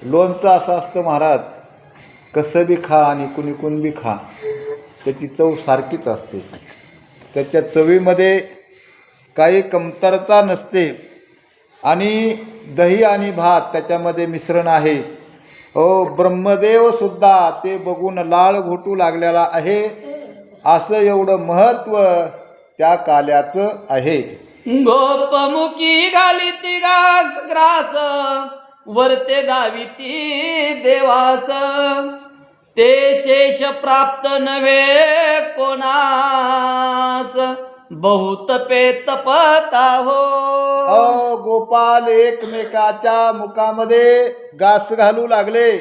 लोणचं असं असतं महाराज, कसं बी खा आणि कुणी बी खा, त्याची चव सारखीच असते. त्याच्या चवीमध्ये काही कमतरता नसते. आणि दही आणि भात त्याच्यामध्ये मिश्रण आहे. हो, ब्रह्मदेव सुद्धा ते बघून लाळ घोटू लागलेला आहे. असं एवढं महत्त्व त्या काल्याचं आहे. गोपमुखी घालीती ग्रास, वरते दाविती देवास. ते शेष प्राप्त नव्हे कोणास, बहुत पेत पता हो. गोपाल एकमेकाच्या मुखामध्ये घास घालू लागले.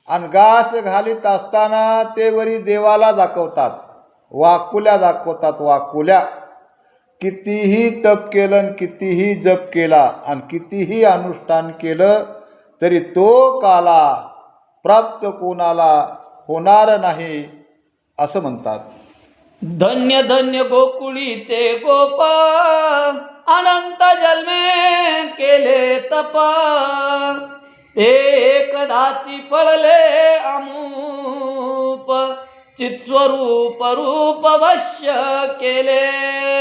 आणि घास घालीत असताना ते वरी देवाला दाखवतात, वाकुल्या दाखवतात. वाकुल्या कितीही तप केलं आणि कितीही जप केला आणि कितीही अनुष्ठान केलं तरी तो काला प्राप्त कोणाला होणार नाही असं म्हणतात. धन्य धन्य गोकुळीचे गोप, अनंत जन्मे केले तप. ते एकदाची पडले अमूप, चित्स्वरूप रूप वश्य केले.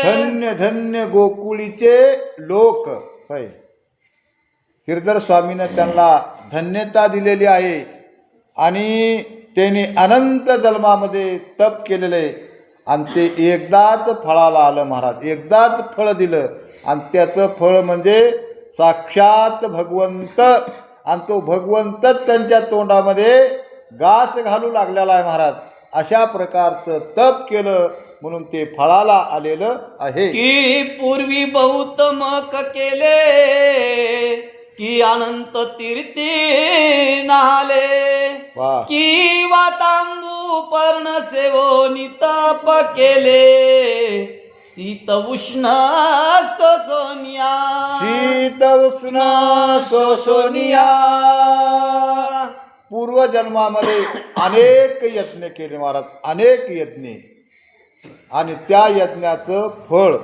धन्य धन्य गोकुळीचे लोक होय. गिरधर स्वामीनं त्यांना धन्यता दिलेली आहे. आणि त्यांनी अनंत जन्मामध्ये तप केलेले आणि ते एकदाच फळाला आलं महाराज. एकदाच फळ दिलं आणि त्याचं फळ म्हणजे साक्षात भगवंत. आणि तो भगवंतच त्यांच्या तोंडामध्ये घास घालू लागलेला आहे महाराज. अशा प्रकारचं तप केलं म्हणून ते फळाला आलेलं आहे. की पूर्वी बहुत मक केले, की अनंत तीर्थी नाले. की वातांबू पर्ण सेवोनी तप केले, शीत उष्ण सोसोनिया. शीत उष्ण सोसोनिया. पूर्वजन्मामध्ये अनेक यज्ञ केले महाराज, अनेक यज्ञ. आणि त्या यज्ञाचं फळ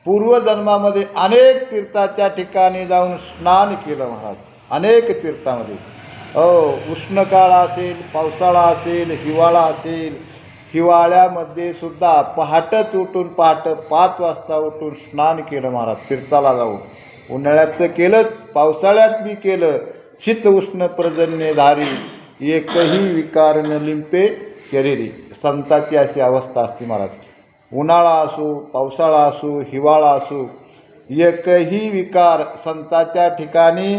पूर्वजन्मामध्ये अनेक तीर्थाच्या ठिकाणी जाऊन स्नान केलं महाराज. अनेक तीर्थामध्ये उष्णकाळ असेल, पावसाळा असेल, हिवाळा असेल. हिवाळ्यामध्ये सुद्धा पहाटच उठून, पहाट 5 वाजता उठून स्नान केलं महाराज तीर्थाला जाऊन. उन्हाळ्यात केलं, पावसाळ्यात बी केलं. शीत उष्ण पर्जन्यधारी, एकही विकार न लिंपे शरीरी. संताची अशी अवस्था असते महाराज. उन्हाळा असो, पावसाळा असो, हिवाळा असो, एकही विकार संताच्या ठिकाणी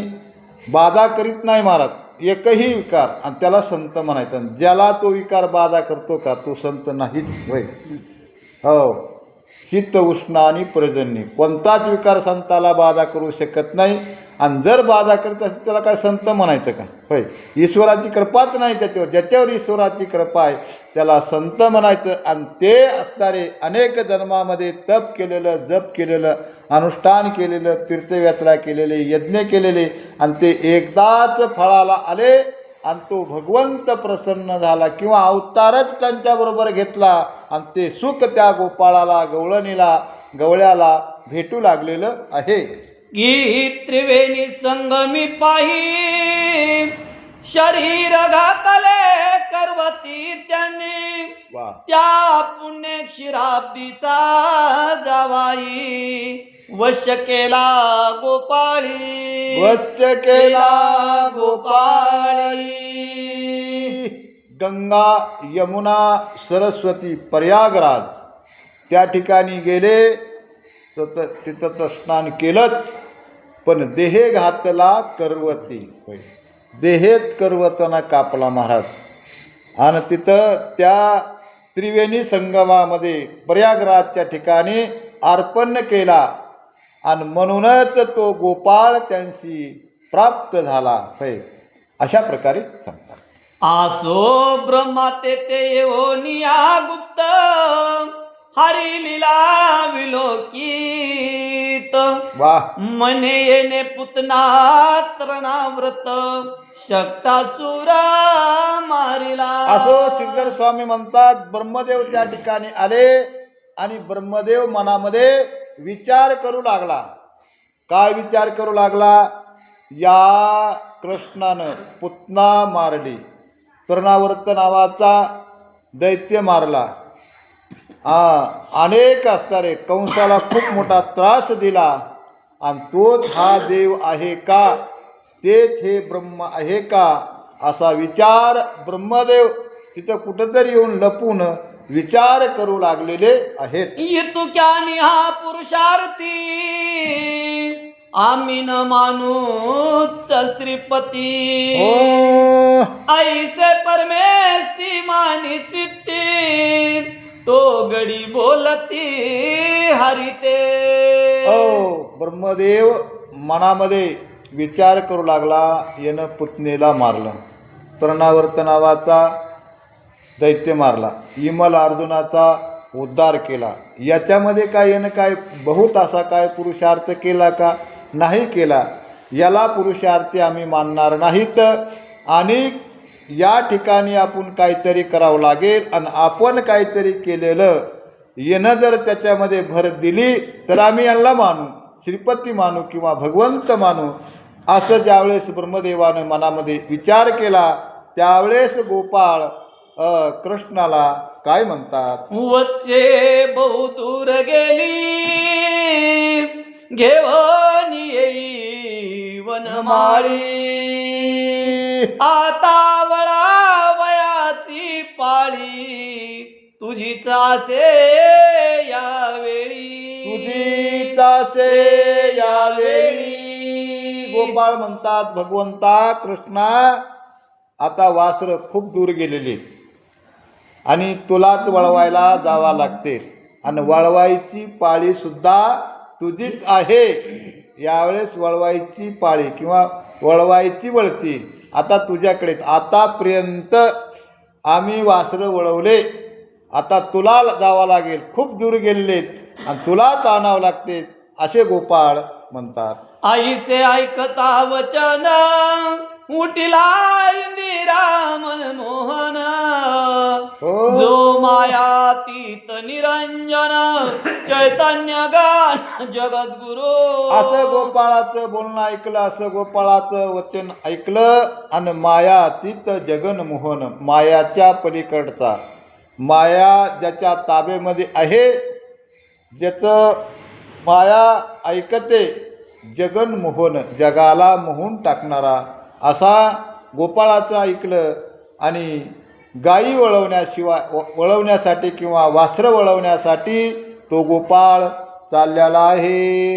बाधा करीत नाही महाराज. एकही विकार. आणि त्याला संत म्हणायचं. ज्याला तो विकार बाधा करतो का तो संत नाहीच होय. हो, शीत उष्ण आणि पर्जन्य कोणताच विकार संताला बाधा करू शकत नाही. आणि जर बाधा करत असेल त्याला काय संत म्हणायचं का होय. ईश्वराची कृपाच नाही त्याच्यावर. ज्याच्यावर ईश्वराची कृपा आहे त्याला संत म्हणायचं. आणि ते असणारे अनेक जन्मामध्ये तप केलेलं, जप केलेलं, अनुष्ठान केलेलं, तीर्थयात्रा केलेले, यज्ञ केलेले आणि ते एकदाच फळाला आले. आणि तो भगवंत प्रसन्न झाला किंवा अवतारच त्यांच्याबरोबर घेतला. आणि ते सुख त्या गोपाळाला, गवळणीला, गवळ्याला भेटू लागलेलं आहे. की त्रिवेणी संगमी पाही, शरीर घातले करवती त्यांनी. त्या पुण्य क्षीराब्दीचा जावाई, वश्य केला गोपाळी. वश्य केला गोपाळी. गंगा, यमुना, सरस्वती, प्रयागराज त्या ठिकाणी गेले तर तिथं तर स्नान केलंच. पण देहे घातला करवती होय. देहेच करवतना कापला महाराज. आणि तिथं त्या त्रिवेणी संगमामध्ये प्रयागराजच्या ठिकाणी अर्पण केला. आणि म्हणूनच तो गोपाळ त्यांशी प्राप्त झाला होय. अशा प्रकारे सांगतात. आसो ब्रह्मा ते येऊनिया गुप्त, हरी लीला विलोकित. मने येणे पुतना तृणाव्रत, शक्टासुर मारिला. असो श्रीधर स्वामी म्हणतात, ब्रह्मदेव त्या ठिकाणी आले आणि ब्रह्मदेव मनामध्ये विचार करू लागला. काय विचार करू लागला? या कृष्णानं पुतना मारली, तृणावर्त नावाचा दैत्य मारला, अनेक असणारे कंसाला खूप मोठा त्रास दिला, आणि तोच हा देव आहे का, तेच हे ब्रह्म आहे का, असा विचार ब्रह्मदेव तिथं कुठंतरी येऊन लपून विचार करू लागलेले आहेत. तू क्या निहा पुरुषार्थी आम्ही न मानूच श्रीपती, हो ऐसे परमेष्ठी मानी चित्ती, तो गडी बोलती हरिते. ब्रह्मदेव मनामध्ये विचार करू लागला, यानं पुतणीला मारलं, तृणावर्त नावाचा दैत्य मारला, इमल अर्जुनाचा उद्धार केला, याच्यामध्ये काय यानं काय बहुत असा काय पुरुषार्थ केला का, नाही केला. याला पुरुषार्थी आम्ही मानणार नाहीत, आणि या ठिकाणी आपण काहीतरी करावं लागेल, आणि आपण काहीतरी केलेलं येणं जर त्याच्यामध्ये भर दिली तर आम्ही यांना मानू, श्रीपती मानू किंवा भगवंत मानू. असं ज्यावेळेस ब्रह्मदेवानं मनामध्ये विचार केला, त्यावेळेस गोपाळ कृष्णाला काय म्हणतात, वच्चे बहुदूर गेली घेऊन येई वनमाळी, आता वळावयाची पाळी तुझीच असे यावेळी, तुझीच असे यावेळी. गोपाळ म्हणतात, भगवंता कृष्णा, आता वासर खूप दूर गेलेले आणि तुलाच वळवायला जावा लागते, आणि वळवायची पाळी सुद्धा तुझीच आहे. यावेळेस वळवायची पाळी किंवा वळवायची वळती आता तुझ्याकडे. आतापर्यंत आम्ही वासरं वळवले, आता तुला जावं लागेल, खूप दूर गेलेत आणि तुलाच आणावं लागते, असे गोपाळ म्हणतात. आईचे ऐकता वचन उठिला इंदिरा मनमोहन, जो मायातीत निरंजन चैतन्य गान जगद्गुरु. असं गोपाळाचं बोलणं ऐकलं, असं गोपाळाचं वचन ऐकलं, आणि मायातीत जगनमोहन, मायाच्या पलीकडचा, माया ज्याच्या ताब्यामध्ये आहे, ज्याचं माया ऐकते, जगनमोहन, जगाला मोहून टाकणारा, असा गोपाळाचं ऐकलं. आणि गायी वळवण्यासाठी किंवा वासरं वळवण्यासाठी तो गोपाळ चाललेला आहे.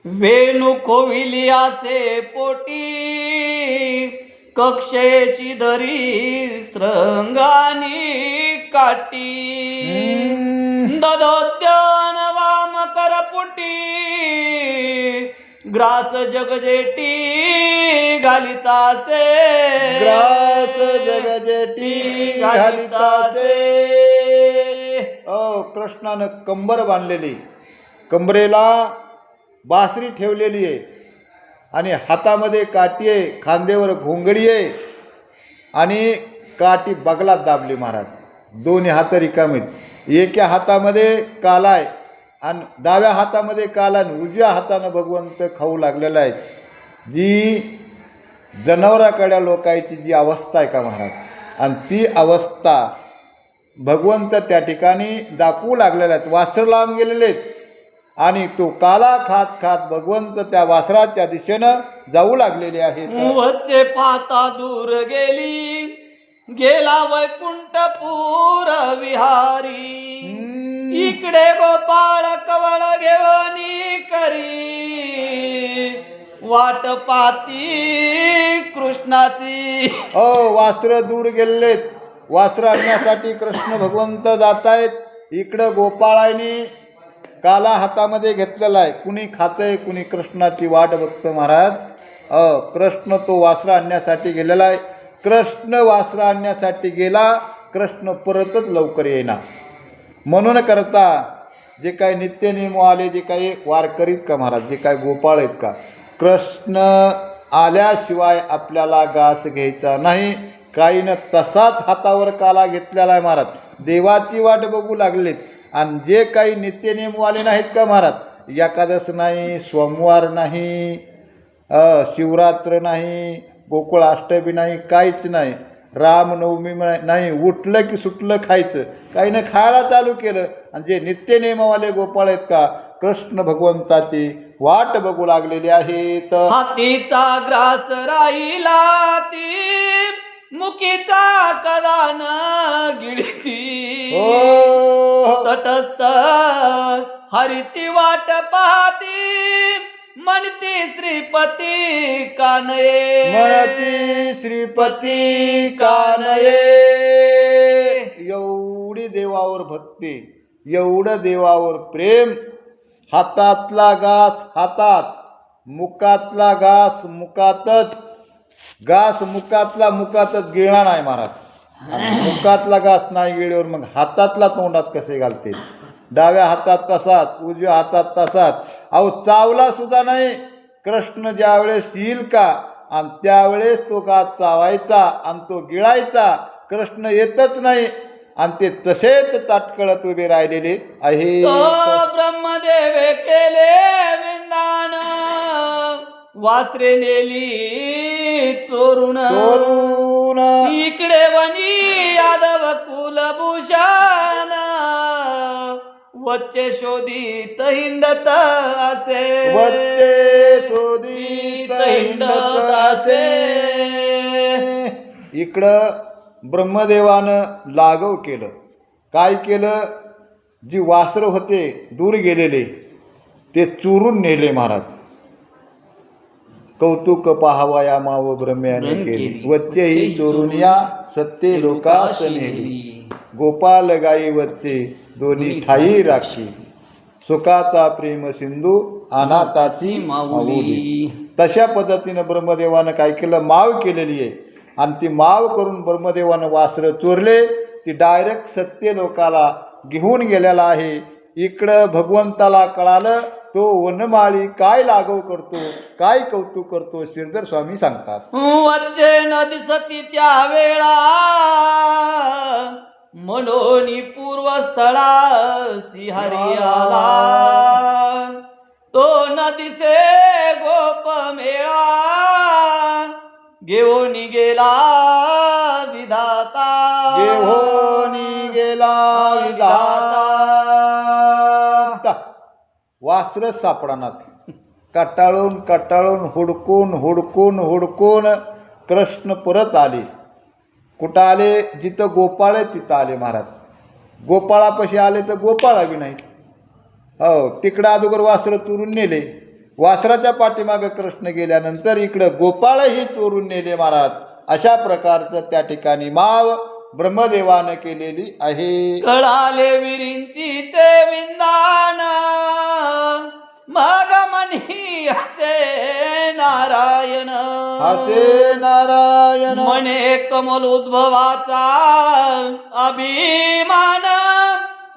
वेणू खोविली असे पोटी कक्षेशी धरी श्रंगानी काटी, ददोद्यान वाम करपुटी ग्रास जगजेटी घालितासे, ग्रास जगजेटी घालितासे. कृष्णानं कंबर बांधलेली, कंबरेला बासरी ठेवलेली आहे, आणि हातामध्ये काठी आहे, खांद्यावर घोंगडी आहे, आणि काठी बगलात दाबली महाराज. दोन्ही हात रिकामीत, एका हातामध्ये काला आहे आणि डाव्या हातामध्ये काला, आणि उजव्या हातानं भगवंत खाऊ लागलेला आहे. जी जनावराकडे लोकांची जी अवस्था आहे का महाराज, आणि ती अवस्था भगवंत त्या ठिकाणी दाखवू लागलेला आहेत. वासर लांब गेलेले आहेत, आणि तो काला खात खात भगवंत त्या वासराच्या दिशेनं जाऊ लागलेले आहेत. वच्चे पाता दूर गेली गेला वैकुंठपूर विहारी, इकडे गोपाळ कवळ घेवनी करी वाट पाती कृष्णाची. वासर दूर गेलेत, वासर आणण्यासाठी कृष्ण भगवंत जात आहेत. इकडं गोपाळाने काला हातामध्ये घेतलेला आहे, कुणी खातंय, कुणी कृष्णाची वाट बघतं महाराज. कृष्ण तो वासर आणण्यासाठी गेलेला आहे. कृष्ण वासर आणण्यासाठी गेला, कृष्ण परतच लवकर येईना. म्हणून करता जे काही नित्यनियम आले, जे काही वारकरीत का महाराज, जे काही गोपाळ आहेत का, कृष्ण आल्याशिवाय आपल्याला घास घ्यायचा नाही. काहीनं तसाच हातावर काला घेतलेला आहे महाराज, देवाची वाट बघू लागलेत. आणि जे काही नित्यनियमवाले नाहीत का महाराज, एकादश नाही, सोमवार नाही, शिवरात्र नाही, गोकुळ अष्टमी नाही, काहीच नाही. रामनवमी नाही, उठलं की सुटलं खायचं, काही नाही खायला चालू केलं. आणि जे नित्यनेमावाले गोपाळ आहेत का, कृष्ण भगवंताची वाट बघू लागलेली आहेत. हातीचा ग्रास राहिला ती मुकीचा कदान गिळती. हो तटस्थ हरीची वाट पाहती म्हणती श्रीपती कानये. म्हणती श्रीपती कानये. एवढी देवावर भक्ती, एवढं देवावर प्रेम. हातातला घास हातात, मुखातला घास मुखातच. घास मुखातला मुखातच गिळला नाही महाराज. मुखातला घास नाही गिळल्यावर मग हातातला तोंडात कसे घालते? डाव्या हातात तसाच, उजव्या हातात तसाच. अहो चावला सुद्धा नाही. कृष्ण ज्यावेळेस येईल का आणि त्यावेळेस तो घास चावायचा आणि तो गिळायचा. कृष्ण येतच नाही आणि ते तसेच ताटकळत उभे राहिलेले आहे. ब्रह्मदेवे केले विंदान वासरे नेली चोरून. चोरून इकडे वनी यादव कुलभूषण वच्चे शोधित हिंडत असे. वच्चे शोधित हिंडत असे. इकडं ब्रह्मदेवानं लागव केलं. काय केलं? जी वासरं होते दूर गेलेले ते चोरून नेले महाराज. कौतुक पाहावया माव ब्रह्म्याने केली, वच्चेही चोरून या सत्य लोकास नेली. गोपाल गाई वच्चे दोन्ही ठाई राखी, सुखाचा प्रेम सिंधू अनाथाची माऊली. तशा पद्धतीनं ब्रह्मदेवानं काय केलं? माव केलेली आहे. आणि ती माव करून ब्रह्मदेवानं वासरं चोरले. ती डायरेक्ट सत्य लोकाला घेऊन गेलेला आहे. इकडं भगवंताला कळालं. तो वनमाळी काय लागव करतो, काय कौतुक करतो, श्रीधर स्वामी सांगतात. वच्चे न दिसती त्या वेळा मनोनी पूर्वस्थळा सिंहरी आला. तो न दिसे गोप मेळा घेऊन गेला विधाता. घेऊन गेला विधाता. वासर सापडानात. कटाळून कटाळून हुडकून हुडकून हुडकून कृष्ण परत आले. कुठं आले? जिथं गोपाळ आहे तिथं आले महाराज. गोपाळापाशी आले तर गोपाळा बी नाही. हो, तिकडं अगोदर वासरं चोरून नेले. वासराच्या पाठीमागं कृष्ण गेल्यानंतर इकडं गोपाळही चोरून नेले महाराज. अशा प्रकारचं त्या ठिकाणी माव ब्रह्मदेवानं केलेली आहे. कळाले विरिंचीचे विंदान मग म्हणी असे नारायण. असे नारायण म्हणे कमल उद्भवाचा अभिमान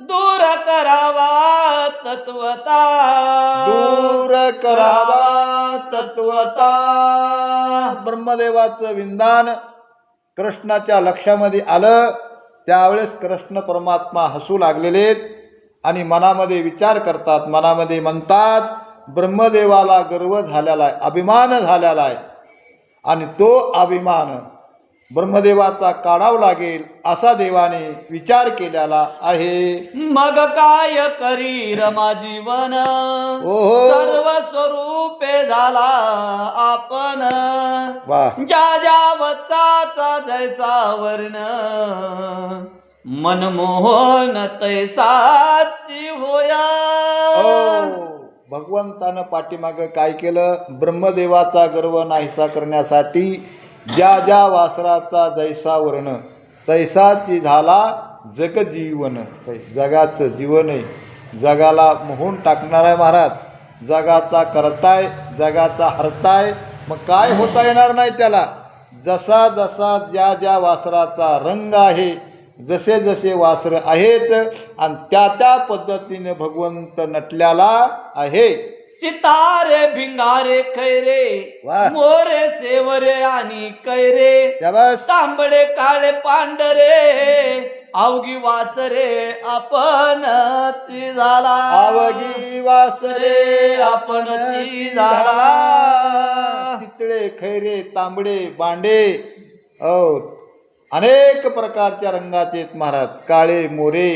दूर करावा तत्वता. दूर करावा तत्वता. ब्रह्मदेवाचं विंदान कृष्णाच्या लक्षामध्ये आलं. त्यावेळेस कृष्ण परमात्मा हसू लागलेले आणि मनामध्ये विचार करतात. मनामध्ये म्हणतात, ब्रह्मदेवाला गर्व झालेला आहे, अभिमान झालेला आहे आणि तो अभिमान ब्रह्मदेवाचा काढावा लागेल असा देवाने विचार केलेला आहे. मग काय करी रमा जीवन सर्व स्वरूपे झाला आपण. वाह. ज्या ज्या वचाचा जैसा वर्ण मनमोहन तैसाची होया. भगवंतानं पाठीमागं काय केलं? ब्रह्मदेवाचा गर्व नाहीसा करण्यासाठी ज्या ज्या वासराचा जैसा वर्ण तैसाची झाला जगजीवन. जगाचं जीवन आहे, जगाला मोहून टाकणार आहे महाराज. जगाचा करताय, जगाचा हरताय, मग काय होता येणार नाही त्याला. जसा जसा ज्या ज्या वासराचा रंग आहे, जसे जसे वासरं आहेत आणि त्या त्या पद्धतीने भगवंत नटल्याला आहे. चितारे भिंगारे खैरे वाह. मोरे सेवरे आणि कैरे बस. तांबडे काळे पांढरे अवघी वासरे आपणच झाला. आवगी वासरे आपण झाला. चितळे खैरे तांबडे बांडे अनेक प्रकारच्या रंगाचे आहेत महाराज. काळे मोरे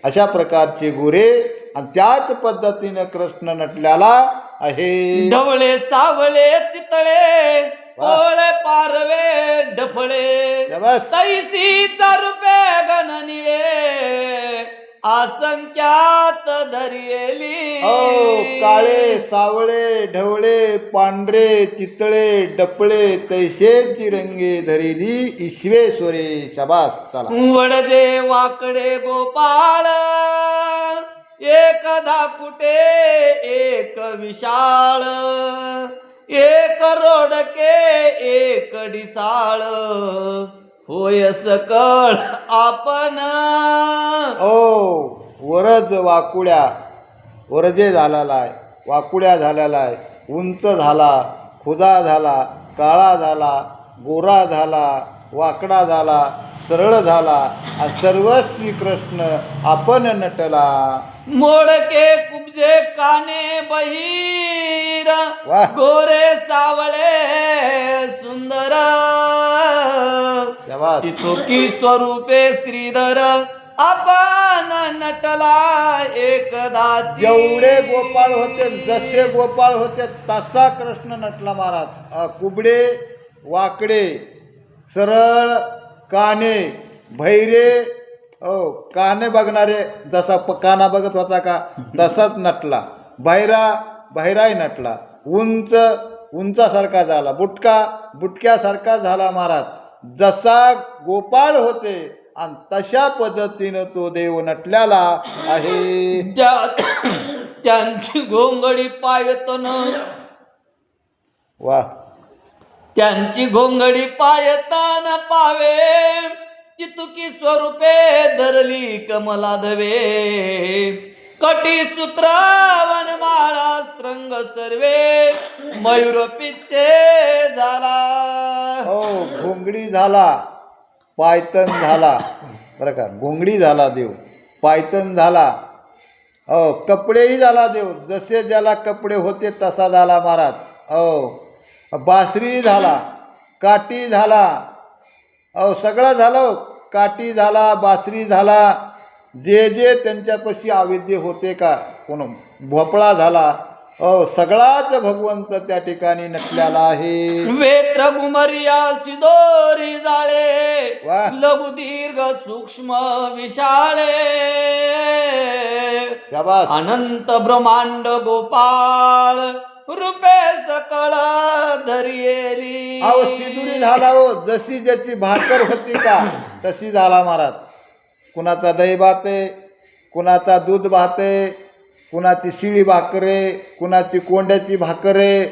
अशा प्रकारचे गोरे आणि त्याच पद्धतीनं कृष्ण नटल्याला आहे. ढवळे सावळे चितळे पोळे पारवे डफळे बस तैसीचा रुपे गणनिळे असंख्यात धरियेली. काळे सावळे ढवळे पांढरे चितळे डपळे तैसेची रंगे धरिली ईश्वेश्वरे. शबास. चला. वडजे वाकडे गोपाळ एक धाकुटे एक विशाळ एक रोडके एक डिसाळ होय सकळ आपण. वरज वाकुड्या वरजे झालेला आहे, वाकुड्या झालेला आहे, उंच झाला, खुदा झाला, काळा झाला, गोरा झाला, वाकडा झाला, सरळ झाला आणि सर्व श्रीकृष्ण आपण नटला. मोडके कुबजे काने बहीर वाह. गोरे सावळे सुंदर शबास. तिचोकी स्वरूपे श्रीधर आपण नटला एकदा. जेवढे गोपाळ होते जसे गोपाळ होते तसा कृष्ण नटला महाराज. कुबडे वाकडे सरळ काने भैरे काने बघणारे जसा काना बघत होता का तसाच नटला. बहिराही नटला. उंच उंचासारखा झाला. बुटक्यासारखा झाला महाराज. जसा गोपाळ होते आणि तशा पद्धतीनं तो देव नटल्याला आहे. त्यांची घोंगडी पायतन वा. त्यांची घोंगडी पायतान पावे चितुकी स्वरूपे धरली कमला धवे. कटी सूत्र वनमाळा श्रंग सर्वे मयूर पिच्चे झाला. घोंगडी झाला पायतन झाला बरं का. घोंगडी झाला देव, पायतन झाला, कपडेही झाला देव. जसे ज्याला कपडे होते तसा झाला महाराज. बासरी झाला, काठी झाला, सगळं झालं. काठी झाला, बासरी झाला, जे जे त्यांच्यापाशी अविद्य होते का कोण भोपळा झाला, सगळाच भगवंत त्या ठिकाणी नटल्याला आहे. वेत्र गुमरिया सिदोरी जाळे वाह. लघु दीर्घ सूक्ष्म विशाळे शाबास. अनंत ब्रह्मांड गोपाळ रूपे सकळ धरियेली. सिदुरी झाला हो. जशी ज्याची भाकर होती का तशी झाला महाराज. कुणाचा दही भात आहे, कुणाचा दूध भात आहे, कुणाची शिळी भाकर आहे, कुणाची कोंड्याची भाकर आहे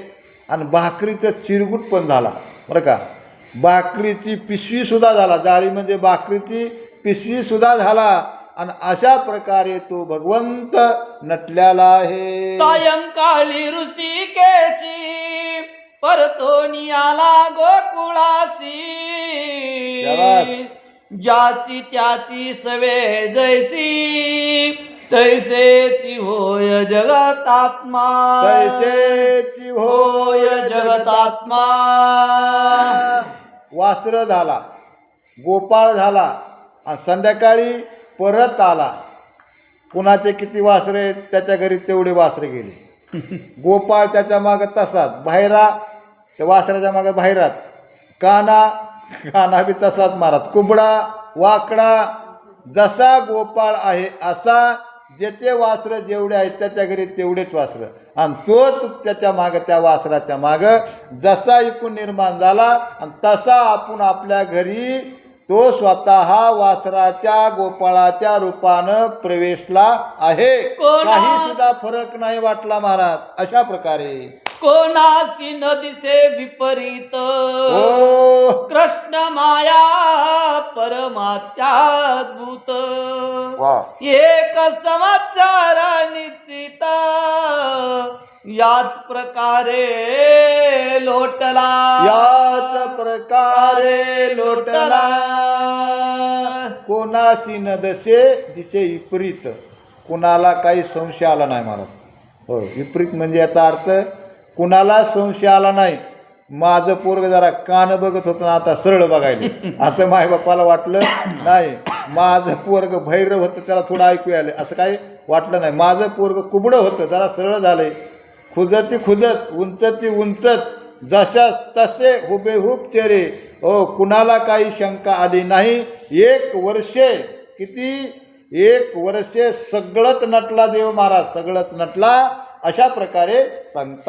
आणि भाकरीचं चिरगुट पण झाला बरं का. भाकरीची पिशवी सुद्धा झाला. जाळी म्हणजे भाकरीची पिशवी सुद्धा झाला आणि अशा प्रकारे तो भगवंत नटल्याला आहे. सायंकाळी ऋषिकेशी परतोनी आला गोकुळासी. ज्याची त्याची सवे जैसी तैसेची होय जगतात्मा. तैसेची होय जगतात्मा. वासर झाला, गोपाळ झाला आणि संध्याकाळी परत आला. कुणाचे किती वासरे आहेत त्याच्या घरी तेवढे वासरे गेले. गोपाळ त्याच्या मागं तसाच, बाहेरा त्या वासराच्या मागं बाहेरात, काना बी तसाच महाराज. कुबडा वाकडा जसा गोपाळ आहे असा जेथे वासरं जेवढे आहेत त्याच्या घरी तेवढेच वासरं आणि तोच त्याच्या मागं त्या वासराच्या मागं जसा एकूण निर्माण झाला आणि तसा आपण आपल्या घरी तो स्वतः वासराच्या गोपाळाच्या रूपानं प्रवेशला आहे. काही सुद्धा फरक नाही वाटला महाराज. अशा प्रकारे कोणाशी न दिसे विपरीत कृष्ण माया परमात्याद्भूत. एक समाचार निश्चित याच प्रकारे लोटला. याच प्रकारे लोटला. कोणाशी न दशे दिशे विपरीत, कुणाला काही संशय आला नाही महाराज. हो, विपरीत म्हणजे याचा अर्थ कुणाला संशय आला नाही. माझं पोरग जरा कान बघत होतं ना आता सरळ बघायला, असं मायबापाला वाटलं नाही. माझं पोरग भैरव होतं त्याला थोडं ऐकू आलं, असं काही वाटलं नाही. माझं पोरग कुबडं होतं जरा सरळ झालंय. खुजती खुजत उंचती उंचत जशा तसे हुबेहूब चेहरे. हो, कुणाला काही शंका आली नाही. 1 वर्षे किती 1 वर्षे सगळंच नटला देव महाराज, सगळंच नटला. अशा प्रकारे सांगता